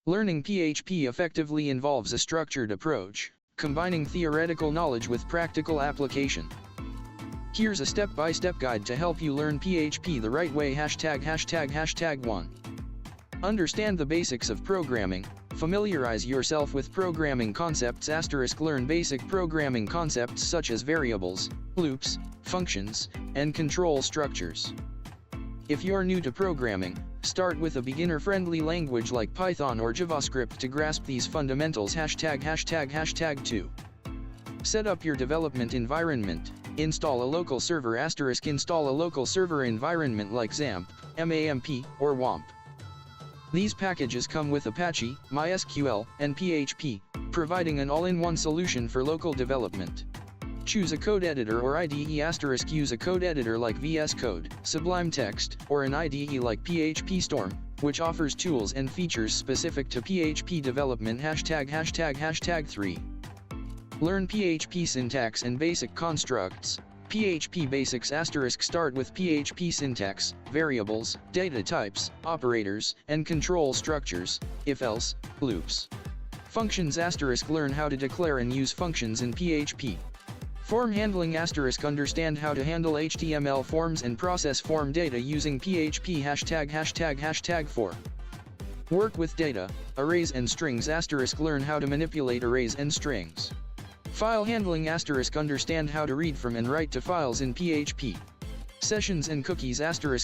Learning PHP effectively involves a structured approach, combining theoretical knowledge with practical application. Here's a step-by-step guide to help you learn PHP the right way. #1. Understand the basics of programming. Familiarize yourself with programming concepts. Learn basic programming concepts such as variables, loops, functions, and control structures. If you're new to programming, start with a beginner-friendly language like Python or JavaScript to grasp these fundamentals. #2. Set up your development environment. Install a local server. Install a local server environment like XAMPP, MAMP, or WAMP. These packages come with Apache, MySQL, and PHP, providing an all-in-one solution for local development. Choose a code editor or IDE. Use a code editor like VS Code, Sublime Text, or an IDE like PHP Storm, which offers tools and features specific to PHP development. #3. Learn PHP syntax and basic constructs. PHP basics. Start with PHP syntax, variables, data types, operators, and control structures, if-else, loops. Functions. Learn how to declare and use functions in PHP. Form handling. Understand how to handle HTML forms and process form data using PHP. #4. Work with data, arrays and strings. Learn how to manipulate arrays and strings. File handling. Understand how to read from and write to files in PHP. Sessions and cookies.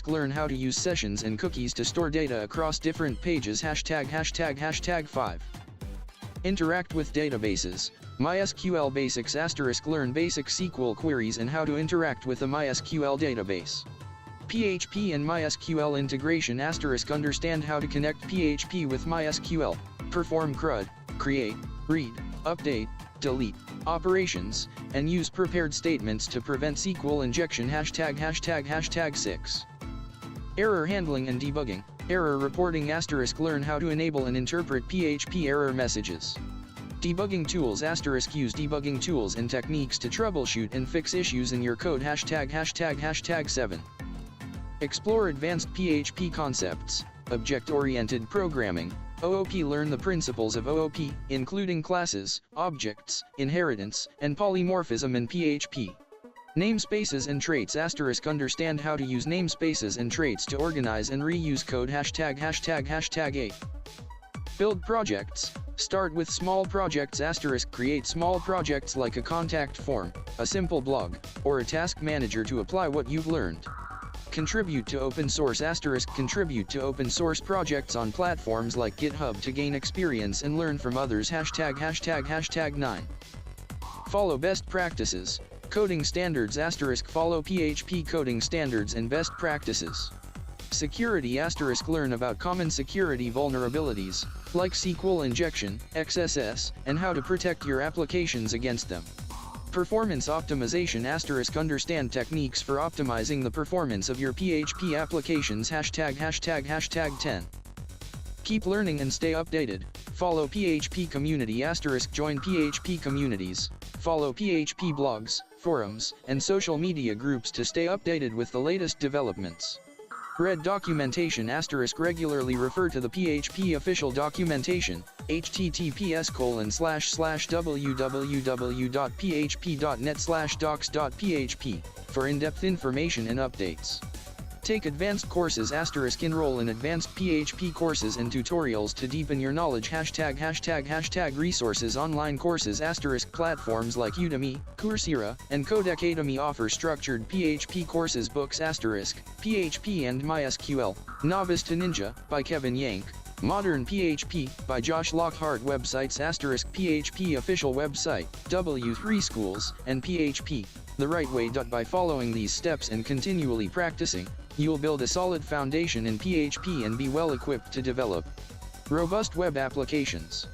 Learn how to use sessions and cookies to store data across different pages. #5. Interact with databases. MySQL basics. Learn basic SQL queries and how to interact with a MySQL database. PHP and MySQL integration. Understand how to connect PHP with MySQL, perform CRUD, create, read, update, delete operations, and use prepared statements to prevent SQL injection. #6. Error handling and debugging. Error reporting. Learn how to enable and interpret PHP error messages. Debugging tools. Use debugging tools and techniques to troubleshoot and fix issues in your code. #7. Explore advanced PHP concepts. Object-oriented programming, OOP. Learn the principles of OOP, including classes, objects, inheritance, and polymorphism in PHP. Namespaces and traits. Understand how to use namespaces and traits to organize and reuse code. #8. Build projects. Start with small projects. Create small projects like a contact form, a simple blog, or a task manager to apply what you've learned. Contribute to open source. Contribute to open source projects on platforms like GitHub to gain experience and learn from others. #9. Follow best practices. Coding standards. Follow PHP coding standards and best practices. Security. Learn about common security vulnerabilities, like SQL injection, XSS, and how to protect your applications against them. Performance optimization. Understand techniques for optimizing the performance of your PHP applications. #10. Keep learning and stay updated. Follow PHP community. Join PHP communities. Follow PHP blogs, forums, and social media groups to stay updated with the latest developments. Read documentation. Regularly refer to the PHP official documentation, https://www.php.net/docs.php, for in-depth information and updates. Take advanced courses. Enroll in advanced PHP courses and tutorials to deepen your knowledge. #resources. Online courses. Platforms like Udemy, Coursera, and Codecademy offer structured PHP courses. Books. PHP and MySQL, Novice to Ninja, by Kevin Yank. Modern PHP, by Josh Lockhart. Websites. PHP official website, W3 Schools, and PHP the right way. By following these steps and continually practicing, you'll build a solid foundation in PHP and be well equipped to develop robust web applications.